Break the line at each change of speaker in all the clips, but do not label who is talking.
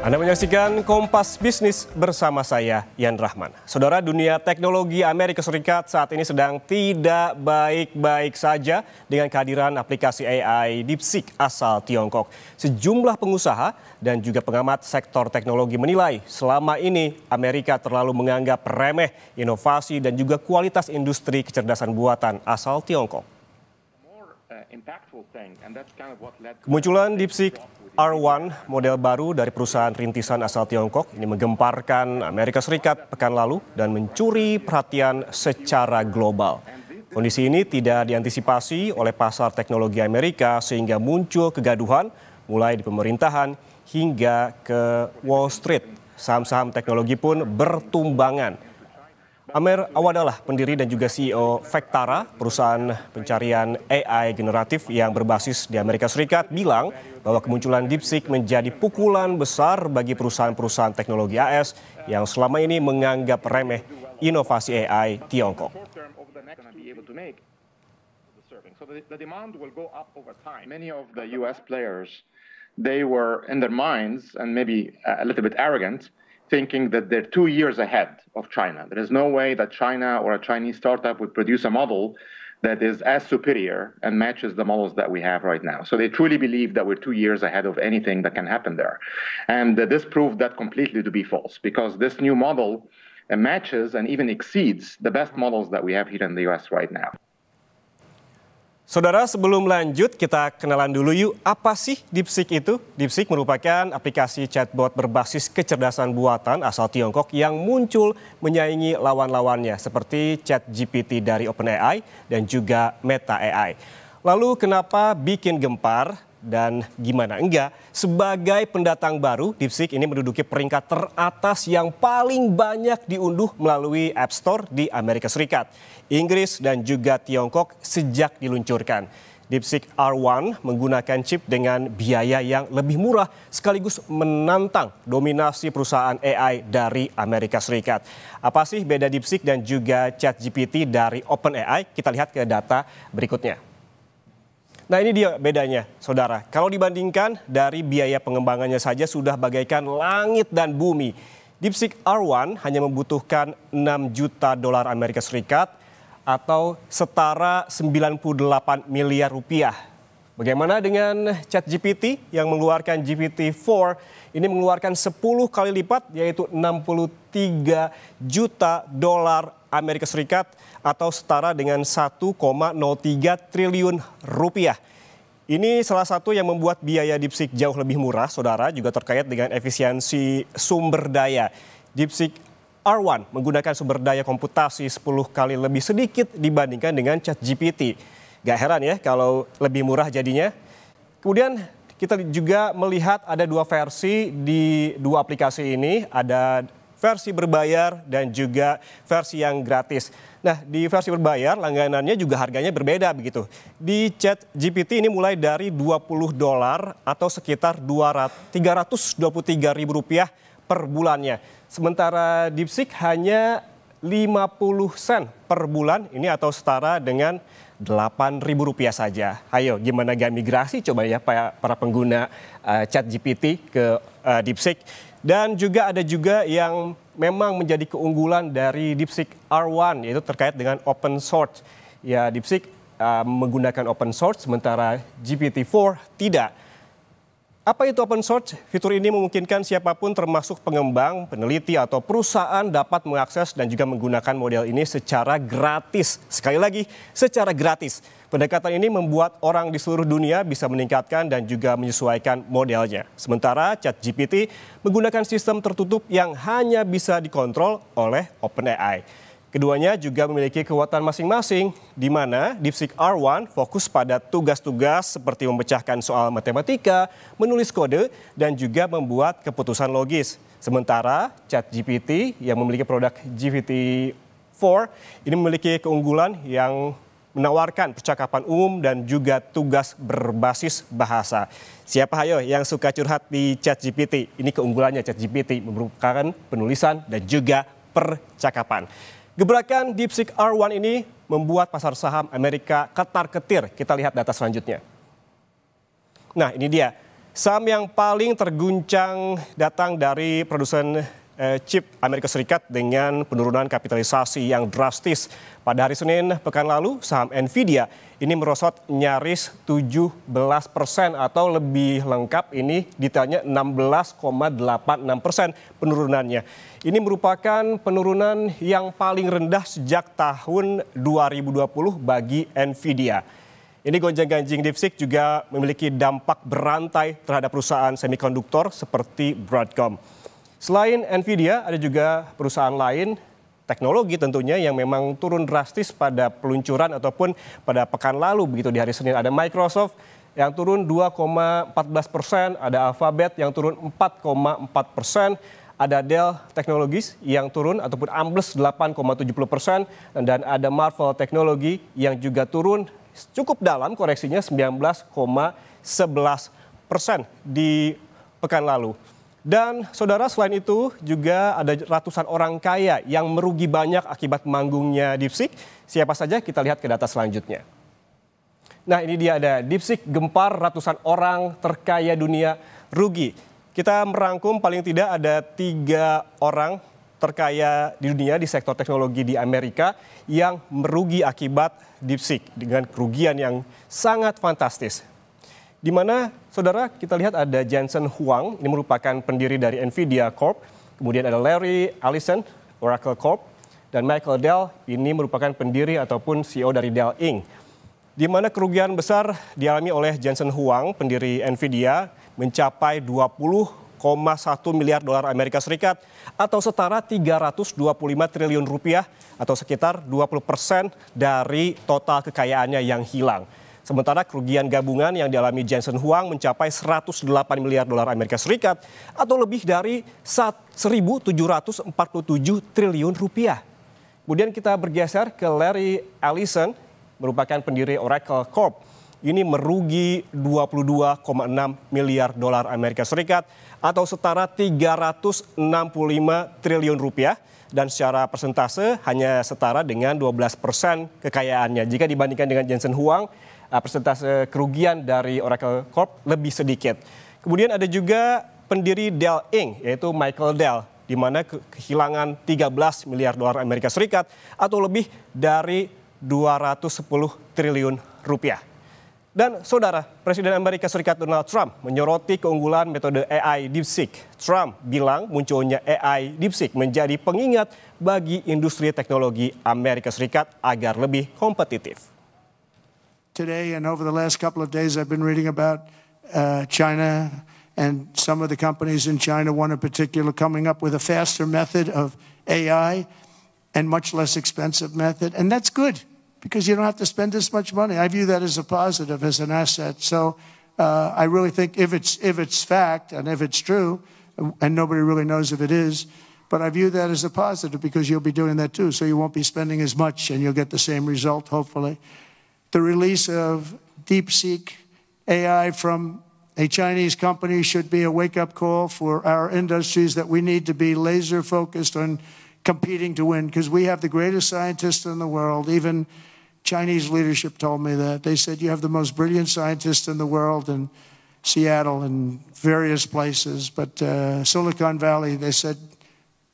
Anda menyaksikan Kompas Bisnis bersama saya, Yan Rahman. Saudara, dunia teknologi Amerika Serikat saat ini sedang tidak baik-baik saja dengan kehadiran aplikasi AI DeepSeek asal Tiongkok. Sejumlah pengusaha dan juga pengamat sektor teknologi menilai selama ini Amerika terlalu menganggap remeh inovasi dan juga kualitas industri kecerdasan buatan asal Tiongkok. Kemunculan DeepSeek R1, model baru dari perusahaan rintisan asal Tiongkok, ini menggemparkan Amerika Serikat pekan lalu dan mencuri perhatian secara global. Kondisi ini tidak diantisipasi oleh pasar teknologi Amerika sehingga muncul kegaduhan mulai di pemerintahan hingga ke Wall Street. Saham-saham teknologi pun bertumbangan. Amer Awadallah, pendiri dan juga CEO Vectara, perusahaan pencarian AI generatif yang berbasis di Amerika Serikat, bilang bahwa kemunculan DeepSeek menjadi pukulan besar bagi perusahaan-perusahaan teknologi AS yang selama ini menganggap remeh inovasi AI Tiongkok.
They were in their minds and maybe a little bit arrogant, thinking that they're 2 years ahead of China. There is no way that China or a Chinese startup would produce a model that is as superior and matches the models that we have right now. So they truly believe that we're 2 years ahead of anything that can happen there. And this proved that completely to be false, because this new model matches and even exceeds the best models that we have here in the US right now.
Saudara, sebelum lanjut kita kenalan dulu yuk, apa sih DeepSeek itu? DeepSeek merupakan aplikasi chatbot berbasis kecerdasan buatan asal Tiongkok yang muncul menyaingi lawan-lawannya seperti ChatGPT dari OpenAI dan juga Meta AI. Lalu kenapa bikin gempar? Dan gimana enggak, sebagai pendatang baru, DeepSeek ini menduduki peringkat teratas yang paling banyak diunduh melalui App Store di Amerika Serikat, Inggris dan juga Tiongkok sejak diluncurkan. DeepSeek R1 menggunakan chip dengan biaya yang lebih murah sekaligus menantang dominasi perusahaan AI dari Amerika Serikat. Apa sih beda DeepSeek dan juga ChatGPT dari OpenAI? Kita lihat ke data berikutnya. Nah, ini dia bedanya, saudara. Kalau dibandingkan dari biaya pengembangannya saja sudah bagaikan langit dan bumi. DeepSeek R1 hanya membutuhkan 6 juta dolar Amerika Serikat atau setara 98 miliar rupiah. Bagaimana dengan ChatGPT yang mengeluarkan GPT-4? Ini mengeluarkan 10 kali lipat, yaitu 63 juta dolar Amerika Serikat atau setara dengan 1,03 triliun rupiah. Ini salah satu yang membuat biaya DeepSeek jauh lebih murah, saudara, juga terkait dengan efisiensi sumber daya. DeepSeek R1 menggunakan sumber daya komputasi 10 kali lebih sedikit dibandingkan dengan ChatGPT. Gak heran ya kalau lebih murah jadinya. Kemudian kita juga melihat ada dua versi di dua aplikasi ini. Ada versi berbayar dan juga versi yang gratis. Nah, di versi berbayar langganannya juga harganya berbeda begitu. Di ChatGPT ini mulai dari 20 dolar atau sekitar 323 ribu rupiah per bulannya. Sementara DeepSeek hanya 50 sen per bulan ini atau setara dengan 8.000 rupiah saja. Ayo, gimana gak migrasi coba ya para pengguna ChatGPT ke DeepSeek. Dan juga ada juga yang memang menjadi keunggulan dari DeepSeek R1 yaitu terkait dengan open source. Ya, DeepSeek menggunakan open source sementara GPT-4 tidak. Apa itu open source? Fitur ini memungkinkan siapapun termasuk pengembang, peneliti atau perusahaan dapat mengakses dan juga menggunakan model ini secara gratis. Sekali lagi, secara gratis. Pendekatan ini membuat orang di seluruh dunia bisa meningkatkan dan juga menyesuaikan modelnya. Sementara ChatGPT menggunakan sistem tertutup yang hanya bisa dikontrol oleh OpenAI. Keduanya juga memiliki kekuatan masing-masing, di mana DeepSeek R1 fokus pada tugas-tugas seperti memecahkan soal matematika, menulis kode, dan juga membuat keputusan logis. Sementara ChatGPT yang memiliki produk GPT-4 ini memiliki keunggulan yang menawarkan percakapan umum dan juga tugas berbasis bahasa. Siapa ayo yang suka curhat di ChatGPT? Ini keunggulannya ChatGPT, merupakan penulisan dan juga percakapan. Gebrakan DeepSeek R1 ini membuat pasar saham Amerika ketar-ketir. Kita lihat data selanjutnya. Nah, ini dia. Saham yang paling terguncang datang dari produsen chip Amerika Serikat dengan penurunan kapitalisasi yang drastis. Pada hari Senin pekan lalu, saham Nvidia ini merosot nyaris 17% atau lebih lengkap ini detailnya 16,86% penurunannya. Ini merupakan penurunan yang paling rendah sejak tahun 2020 bagi Nvidia. Ini gonjang-ganjing DeepSeek juga memiliki dampak berantai terhadap perusahaan semikonduktor seperti Broadcom. Selain Nvidia, ada juga perusahaan lain, teknologi tentunya yang memang turun drastis pada peluncuran ataupun pada pekan lalu begitu di hari Senin. Ada Microsoft yang turun 2,14%, ada Alphabet yang turun 4,4%, ada Dell Technologies yang turun ataupun ambles 8,70%, dan ada Marvell Technology yang juga turun cukup dalam koreksinya 19,11% di pekan lalu. Dan saudara, selain itu juga ada ratusan orang kaya yang merugi banyak akibat manggungnya DeepSeek. Siapa saja, kita lihat ke data selanjutnya. Nah, ini dia, ada DeepSeek gempar ratusan orang terkaya dunia rugi. Kita merangkum paling tidak ada 3 orang terkaya di dunia di sektor teknologi di Amerika yang merugi akibat DeepSeek dengan kerugian yang sangat fantastis. Di mana, saudara, kita lihat ada Jensen Huang, ini merupakan pendiri dari Nvidia Corp. Kemudian ada Larry Ellison, Oracle Corp. Dan Michael Dell, ini merupakan pendiri ataupun CEO dari Dell Inc. Di mana kerugian besar dialami oleh Jensen Huang, pendiri Nvidia, mencapai 20,1 miliar dolar Amerika Serikat atau setara 325 triliun rupiah atau sekitar 20% dari total kekayaannya yang hilang. Sementara kerugian gabungan yang dialami Jensen Huang mencapai 108 miliar dolar Amerika Serikat atau lebih dari 1.747 triliun rupiah. Kemudian kita bergeser ke Larry Ellison, merupakan pendiri Oracle Corp. Ini merugi 22,6 miliar dolar Amerika Serikat atau setara 365 triliun rupiah. Dan secara persentase hanya setara dengan 12% kekayaannya. Jika dibandingkan dengan Jensen Huang, persentase kerugian dari Oracle Corp lebih sedikit. Kemudian ada juga pendiri Dell Inc. yaitu Michael Dell, di mana kehilangan 13 miliar dolar Amerika Serikat atau lebih dari 210 triliun rupiah. Dan saudara, Presiden Amerika Serikat Donald Trump menyoroti keunggulan metode AI DeepSeek. Trump bilang munculnya AI DeepSeek menjadi pengingat bagi industri teknologi Amerika Serikat agar lebih kompetitif.
Today and over the last couple of days, I've been reading about China and some of the companies in China, one in particular, coming up with a faster method of AI and much less expensive method. And that's good because you don't have to spend this much money. I view that as a positive, as an asset. So I really think if it's fact and if it's true, and nobody really knows if it is, but I view that as a positive because you'll be doing that too. So you won't be spending as much and you'll get the same result, hopefully. The release of DeepSeek AI from a Chinese company should be a wake-up call for our industries that we need to be laser focused on competing to win because we have the greatest scientists in the world. Even Chinese leadership told me that. They said you have the most brilliant scientists in the world in Seattle and various places. But Silicon Valley, they said,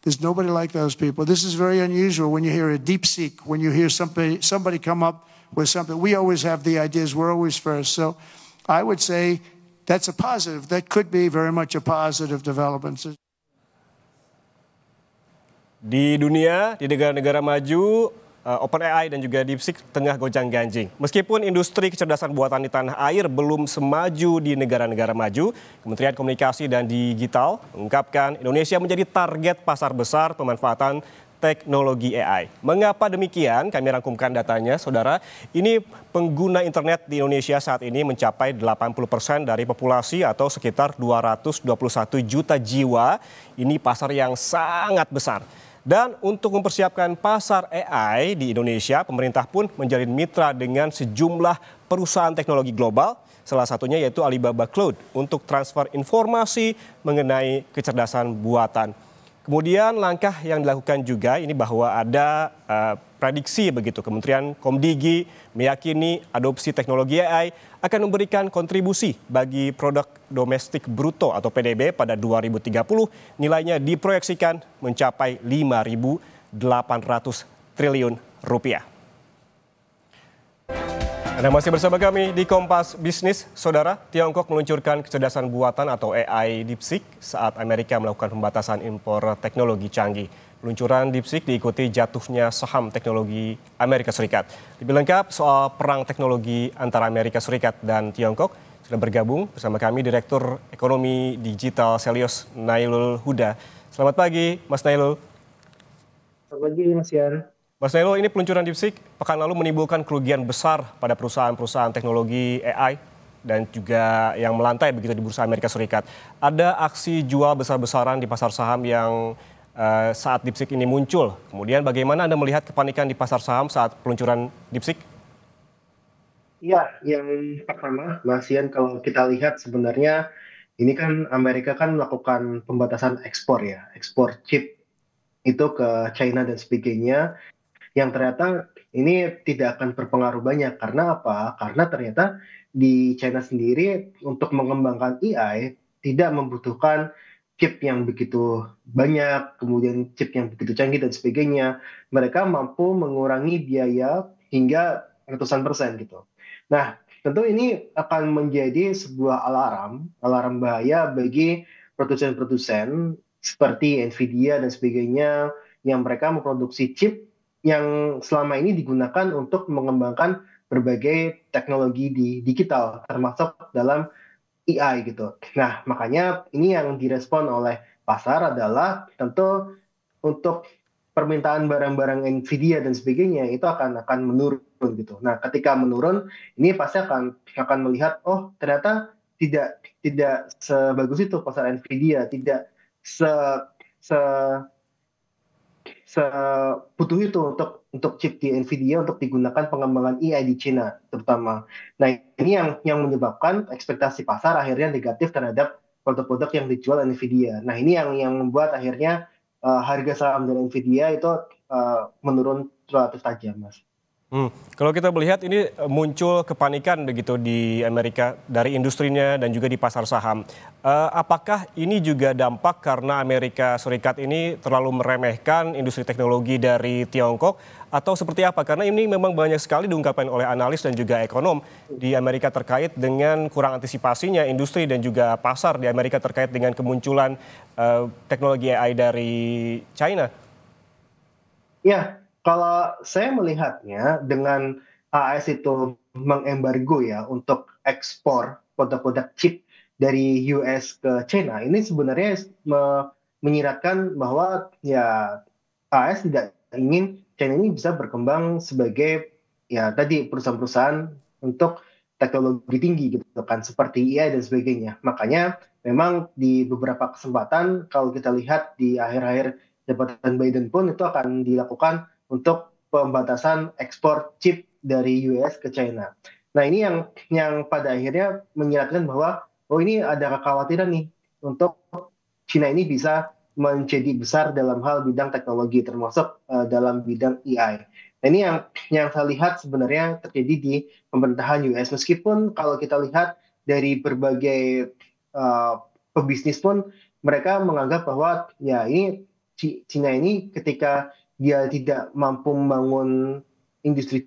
there's nobody like those people. This is very unusual when you hear a DeepSeek, when you hear somebody come up with something. We always have the ideas. We're always first. So I would say that's a positive. That could be very much a positive development.
Di dunia, di negara-negara maju, OpenAI dan juga DeepSeek tengah gonjang-ganjing. Meskipun industri kecerdasan buatan di tanah air belum semaju di negara-negara maju, Kementerian Komunikasi dan Digital mengungkapkan Indonesia menjadi target pasar besar pemanfaatan teknologi AI. Mengapa demikian? Kami rangkumkan datanya, saudara. Ini pengguna internet di Indonesia saat ini mencapai 80% dari populasi atau sekitar 221 juta jiwa. Ini pasar yang sangat besar. Dan untuk mempersiapkan pasar AI di Indonesia, pemerintah pun menjalin mitra dengan sejumlah perusahaan teknologi global. Salah satunya yaitu Alibaba Cloud untuk transfer informasi mengenai kecerdasan buatan. Kemudian langkah yang dilakukan juga ini bahwa ada prediksi begitu. Kementerian Komdigi meyakini adopsi teknologi AI akan memberikan kontribusi bagi produk domestik bruto atau PDB pada 2030 nilainya diproyeksikan mencapai 5.800 triliun rupiah. Anda masih bersama kami di Kompas Bisnis. Saudara, Tiongkok meluncurkan kecerdasan buatan atau AI DeepSeek saat Amerika melakukan pembatasan impor teknologi canggih. Peluncuran DeepSeek diikuti jatuhnya saham teknologi Amerika Serikat. Lebih lengkap soal perang teknologi antara Amerika Serikat dan Tiongkok, sudah bergabung bersama kami Direktur Ekonomi Digital Selios Nailul Huda. Selamat pagi, Mas Nailul.
Selamat pagi, Mas Yan.
Mas Nailul, ini peluncuran DeepSeek pekan lalu menimbulkan kerugian besar pada perusahaan-perusahaan teknologi AI dan juga yang melantai begitu di bursa Amerika Serikat. Ada aksi jual besar-besaran di pasar saham yang saat DeepSeek ini muncul. Kemudian bagaimana Anda melihat kepanikan di pasar saham saat peluncuran DeepSeek?
Ya, yang pertama, Mas Yan, kalau kita lihat sebenarnya ini kan Amerika kan melakukan pembatasan ekspor ya, ekspor chip itu ke China dan sebagainya. Yang ternyata ini tidak akan berpengaruh banyak. Karena apa? Karena ternyata di China sendiri untuk mengembangkan AI tidak membutuhkan chip yang begitu banyak, kemudian chip yang begitu canggih dan sebagainya. Mereka mampu mengurangi biaya hingga ratusan persen gitu. Nah, tentu ini akan menjadi sebuah alarm bahaya bagi produsen-produsen seperti Nvidia dan sebagainya yang mereka memproduksi chip yang selama ini digunakan untuk mengembangkan berbagai teknologi di digital, termasuk dalam AI gitu. Nah, makanya ini yang direspon oleh pasar adalah tentu untuk permintaan barang-barang Nvidia dan sebagainya itu akan menurun gitu. Nah, ketika menurun, ini pasti akan melihat, oh ternyata tidak sebagus itu pasar Nvidia, tidak se se sebutuh itu untuk chip di Nvidia untuk digunakan pengembangan AI di Cina terutama. Nah, ini yang menyebabkan ekspektasi pasar akhirnya negatif terhadap produk-produk yang dijual Nvidia. Nah, ini yang membuat akhirnya harga saham dari Nvidia itu menurun relatif tajam, Mas.
Kalau kita melihat ini muncul kepanikan begitu di Amerika dari industrinya dan juga di pasar saham. Apakah ini juga dampak karena Amerika Serikat ini terlalu meremehkan industri teknologi dari Tiongkok atau seperti apa? Karena ini memang banyak sekali diungkapkan oleh analis dan juga ekonom di Amerika terkait dengan kurang antisipasinya industri dan juga pasar di Amerika terkait dengan kemunculan teknologi AI dari China.
Ya, kalau saya melihatnya dengan AS itu mengembargo ya untuk ekspor produk-produk chip dari US ke China, ini sebenarnya menyiratkan bahwa ya AS tidak ingin China ini bisa berkembang sebagai ya tadi perusahaan-perusahaan untuk teknologi tinggi gitu kan, seperti AI dan sebagainya. Makanya memang di beberapa kesempatan kalau kita lihat di akhir-akhir jabatan Biden pun itu akan dilakukan untuk pembatasan ekspor chip dari US ke China. Nah, ini yang pada akhirnya menyiratkan bahwa oh ini ada kekhawatiran nih untuk China ini bisa menjadi besar dalam hal bidang teknologi termasuk dalam bidang AI. Nah, ini yang saya lihat sebenarnya terjadi di pemerintahan US meskipun kalau kita lihat dari berbagai pebisnis pun mereka menganggap bahwa ya ini China ini ketika dia tidak mampu membangun industri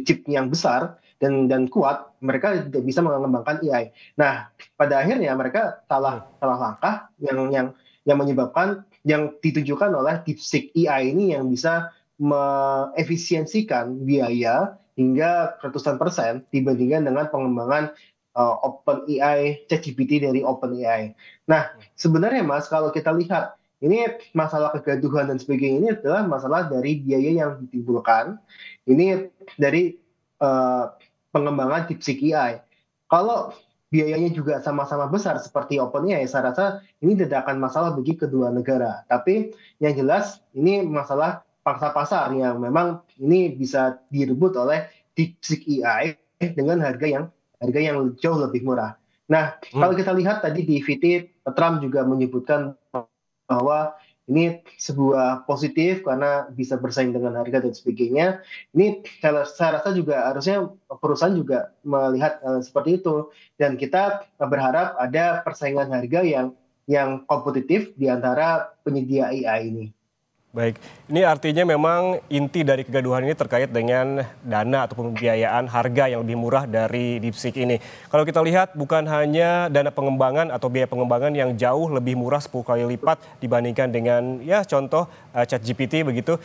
chip yang besar dan kuat, mereka tidak bisa mengembangkan AI. Nah, pada akhirnya mereka salah langkah yang menyebabkan yang ditujukan oleh DeepSeek AI ini yang bisa mengefisiensikan biaya hingga ratusan persen dibandingkan dengan pengembangan OpenAI, ChatGPT dari OpenAI. Nah, sebenarnya Mas, kalau kita lihat ini masalah kegaduhan dan sebagainya ini adalah masalah dari biaya yang ditimbulkan. Ini dari pengembangan DeepSeek AI. Kalau biayanya juga sama-sama besar seperti OpenAI, saya rasa ini tidak akan masalah bagi kedua negara. Tapi yang jelas ini masalah pangsa pasar yang memang ini bisa direbut oleh DeepSeek AI dengan harga yang jauh lebih murah. Nah, kalau kita lihat tadi di VT, Trump juga menyebutkan bahwa ini sebuah positif karena bisa bersaing dengan harga dan sebagainya. Ini saya rasa juga harusnya perusahaan juga melihat seperti itu, dan kita berharap ada persaingan harga yang kompetitif di antara penyedia AI ini.
Baik, ini artinya memang inti dari kegaduhan ini terkait dengan dana ataupun pembiayaan harga yang lebih murah dari DeepSeek ini. Kalau kita lihat bukan hanya dana pengembangan atau biaya pengembangan yang jauh lebih murah 10 kali lipat dibandingkan dengan ya contoh ChatGPT begitu.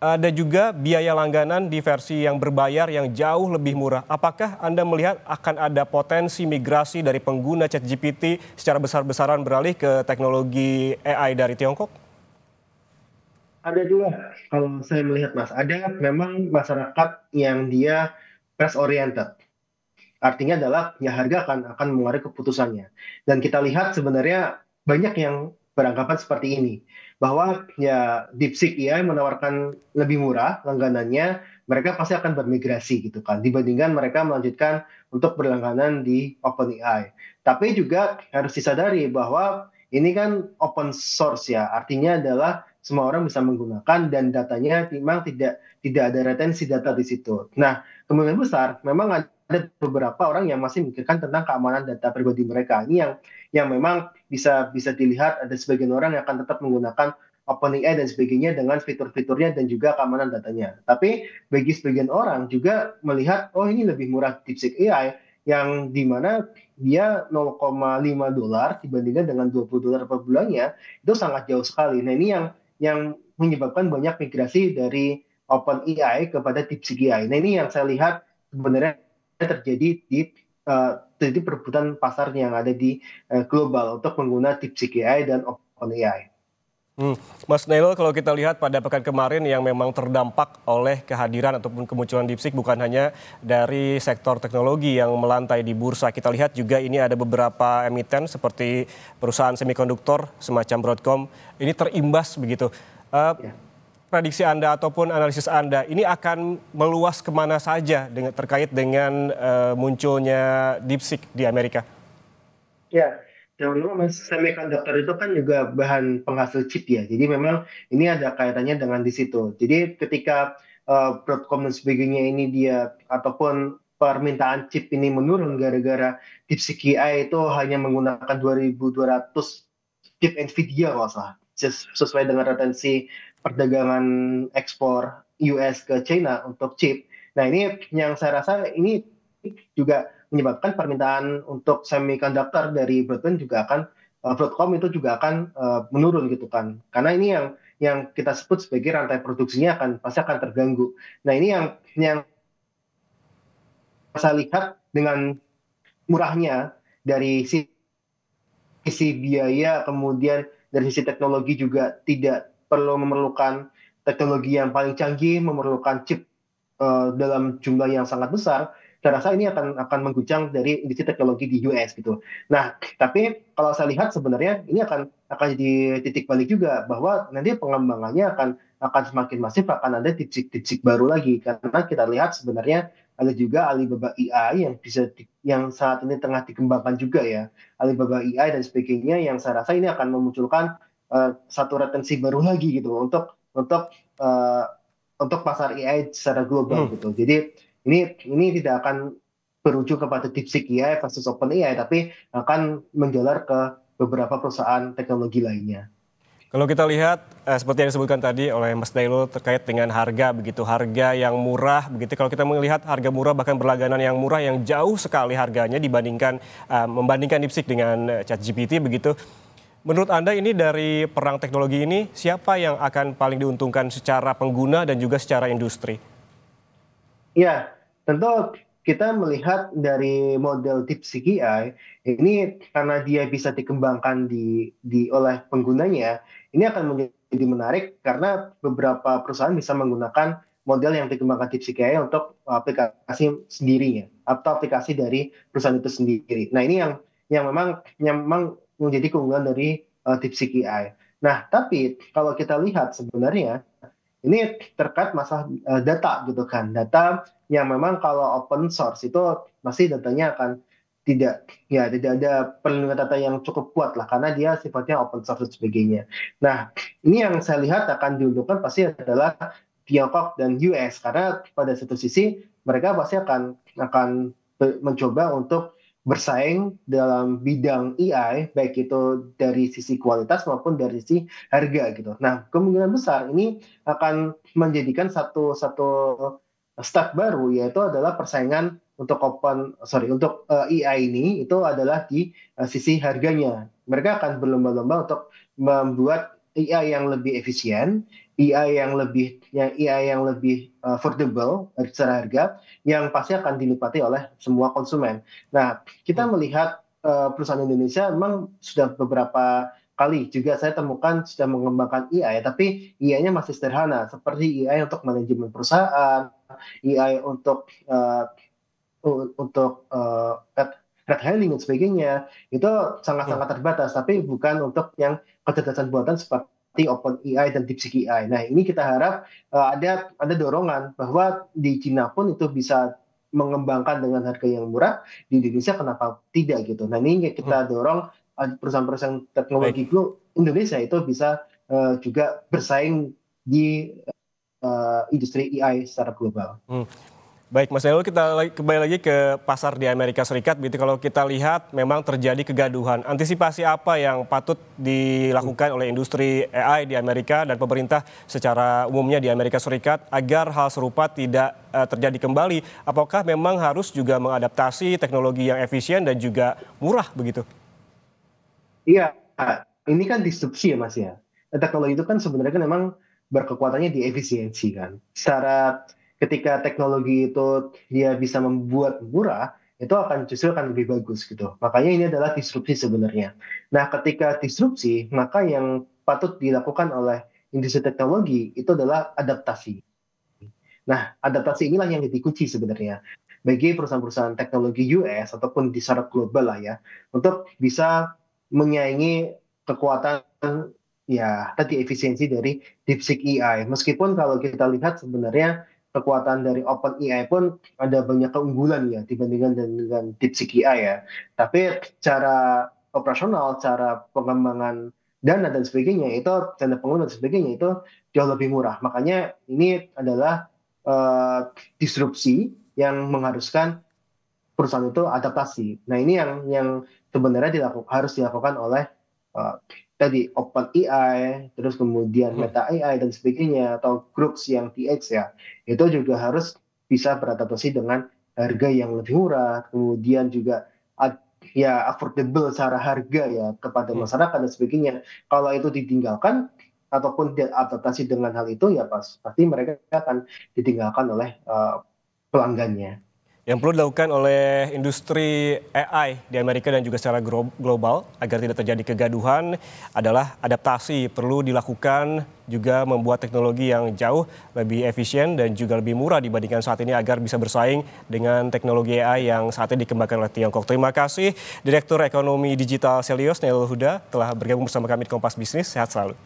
Ada juga biaya langganan di versi yang berbayar yang jauh lebih murah. Apakah Anda melihat akan ada potensi migrasi dari pengguna ChatGPT secara besar-besaran beralih ke teknologi AI dari Tiongkok?
Ada juga, kalau saya melihat Mas, ada memang masyarakat yang dia price oriented. Artinya adalah ya harga akan mengaruhi keputusannya. Dan kita lihat sebenarnya banyak yang beranggapan seperti ini, bahwa ya DeepSeek AI menawarkan lebih murah langganannya, mereka pasti akan bermigrasi gitu kan, dibandingkan mereka melanjutkan untuk berlangganan di OpenAI. Tapi juga harus disadari bahwa ini kan open source ya, artinya adalah semua orang bisa menggunakan dan datanya memang tidak ada retensi data di situ. Nah, kemungkinan besar memang ada beberapa orang yang masih memikirkan tentang keamanan data pribadi mereka. Ini yang memang bisa bisa dilihat, ada sebagian orang yang akan tetap menggunakan OpenAI dan sebagainya dengan fitur-fiturnya dan juga keamanan datanya. Tapi bagi sebagian orang juga melihat, oh ini lebih murah DeepSeek AI yang dimana dia $0,5 dibandingkan dengan $20 per bulannya, itu sangat jauh sekali. Nah ini yang menyebabkan banyak migrasi dari OpenAI kepada DeepSeek AI. Nah ini yang saya lihat sebenarnya terjadi perebutan pasar yang ada di global untuk pengguna DeepSeek AI dan OpenAI.
Mas Nailul, kalau kita lihat pada pekan kemarin yang memang terdampak oleh kehadiran ataupun kemunculan DeepSeek bukan hanya dari sektor teknologi yang melantai di bursa. Kita lihat juga ini ada beberapa emiten seperti perusahaan semikonduktor semacam Broadcom. Ini terimbas begitu.
Ya.
Prediksi Anda ataupun analisis Anda ini akan meluas kemana saja terkait dengan munculnya DeepSeek di Amerika?
Ya, yang memang semiconductor itu kan juga bahan penghasil chip ya. Jadi memang ini ada kaitannya dengan di situ. Jadi ketika Broadcom dan sebagainya ini dia ataupun permintaan chip ini menurun gara-gara DeepSeek AI itu hanya menggunakan 2.200 chip Nvidia kalau salah. Sesuai dengan retensi perdagangan ekspor US ke China untuk chip. Nah ini yang saya rasa ini juga menyebabkan permintaan untuk semiconductor dari Broadcom itu juga akan menurun gitu kan. Karena ini yang kita sebut sebagai rantai produksinya pasti akan terganggu. Nah, ini yang saya lihat dengan murahnya dari sisi biaya, kemudian dari sisi teknologi juga tidak perlu memerlukan teknologi yang paling canggih, memerlukan chip dalam jumlah yang sangat besar. Saya rasa ini akan mengguncang dari industri teknologi di US gitu. Nah, tapi kalau saya lihat sebenarnya ini akan jadi titik balik juga, bahwa nanti pengembangannya akan semakin masif, akan ada titik baru lagi, karena kita lihat sebenarnya ada juga Alibaba AI yang saat ini tengah dikembangkan juga ya, Alibaba AI dan sebagainya, yang saya rasa ini akan memunculkan satu retensi baru lagi gitu uh, untuk pasar AI secara global gitu. Jadi ini tidak akan berujung kepada DeepSeek AI versus OpenAI, tapi akan menjalar ke beberapa perusahaan teknologi lainnya.
Kalau kita lihat seperti yang disebutkan tadi oleh Mas Nailul terkait dengan harga begitu, harga yang murah begitu. Kalau kita melihat harga murah bahkan berlangganan yang murah yang jauh sekali harganya membandingkan DeepSeek dengan ChatGPT begitu. Menurut Anda ini dari perang teknologi ini siapa yang akan paling diuntungkan secara pengguna dan juga secara industri?
Ya, tentu kita melihat dari model DeepSeek AI ini, karena dia bisa dikembangkan oleh penggunanya, ini akan menjadi menarik karena beberapa perusahaan bisa menggunakan model yang dikembangkan DeepSeek AI untuk aplikasi sendirinya atau aplikasi dari perusahaan itu sendiri. Nah, ini yang memang menjadi keunggulan dari DeepSeek AI. Nah, tapi kalau kita lihat sebenarnya ini terkait masalah data gitu kan. Data yang memang kalau open source itu masih datanya tidak ada perlindungan data yang cukup kuat lah karena dia sifatnya open source dan sebagainya. Nah, ini yang saya lihat akan diuntungkan pasti adalah Tiongkok dan US karena pada satu sisi mereka pasti akan mencoba untuk bersaing dalam bidang AI baik itu dari sisi kualitas maupun dari sisi harga gitu. Nah, kemungkinan besar ini akan menjadikan satu start baru yaitu adalah persaingan untuk AI ini itu adalah di sisi harganya. Mereka akan berlomba-lomba untuk membuat AI yang lebih efisien, AI yang lebih affordable secara harga, yang pasti akan dinikmati oleh semua konsumen. Nah, kita melihat perusahaan Indonesia memang sudah beberapa kali juga saya temukan sudah mengembangkan AI, tapi AI-nya masih sederhana, seperti AI untuk manajemen perusahaan, AI untuk red hailing dan sebagainya itu sangat-sangat terbatas, tapi bukan untuk yang kecerdasan buatan seperti OpenAI dan DeepSeek AI. Nah, ini kita harap ada dorongan bahwa di Cina pun itu bisa mengembangkan dengan harga yang murah, di Indonesia kenapa tidak gitu. Nah, ini kita dorong perusahaan-perusahaan teknologi Indonesia itu bisa juga bersaing di industri AI secara global.
Baik, Mas Nailul, kita kembali lagi ke pasar di Amerika Serikat. Begitu kalau kita lihat memang terjadi kegaduhan. Antisipasi apa yang patut dilakukan oleh industri AI di Amerika dan pemerintah secara umumnya di Amerika Serikat agar hal serupa tidak terjadi kembali? Apakah memang harus juga mengadaptasi teknologi yang efisien dan juga murah begitu?
Iya, ini kan disrupsi ya Mas ya. Teknologi itu kan sebenarnya kan memang berkekuatannya di efisiensi kan. Ketika teknologi itu dia bisa membuat murah, itu justru akan lebih bagus gitu. Makanya ini adalah disrupsi sebenarnya. Nah, ketika disrupsi, maka yang patut dilakukan oleh industri teknologi itu adalah adaptasi. Nah, adaptasi inilah yang jadi kunci sebenarnya bagi perusahaan-perusahaan teknologi US ataupun di secara global lah ya, untuk bisa menyaingi kekuatan ya tadi efisiensi dari DeepSeek AI. Meskipun kalau kita lihat sebenarnya kekuatan dari OpenAI pun ada banyak keunggulan ya dibandingkan dengan DeepSeek AI ya. Tapi cara operasional, cara pengembangan dana dan sebagainya itu, dana pengguna dan sebagainya itu jauh lebih murah. Makanya ini adalah disrupsi yang mengharuskan perusahaan itu adaptasi. Nah, ini yang sebenarnya harus dilakukan oleh tadi OpenAI, terus kemudian Meta AI dan sebagainya, atau groups yang TX ya, itu juga harus bisa beradaptasi dengan harga yang lebih murah, kemudian juga ya affordable secara harga ya kepada masyarakat dan sebagainya. Kalau itu ditinggalkan ataupun adaptasi dengan hal itu ya pasti mereka akan ditinggalkan oleh pelanggannya.
Yang perlu dilakukan oleh industri AI di Amerika dan juga secara global agar tidak terjadi kegaduhan adalah adaptasi. Perlu dilakukan juga membuat teknologi yang jauh lebih efisien dan juga lebih murah dibandingkan saat ini agar bisa bersaing dengan teknologi AI yang saat ini dikembangkan oleh Tiongkok. Terima kasih Direktur Ekonomi Digital Selios Nailul Huda telah bergabung bersama kami di Kompas Bisnis. Sehat selalu.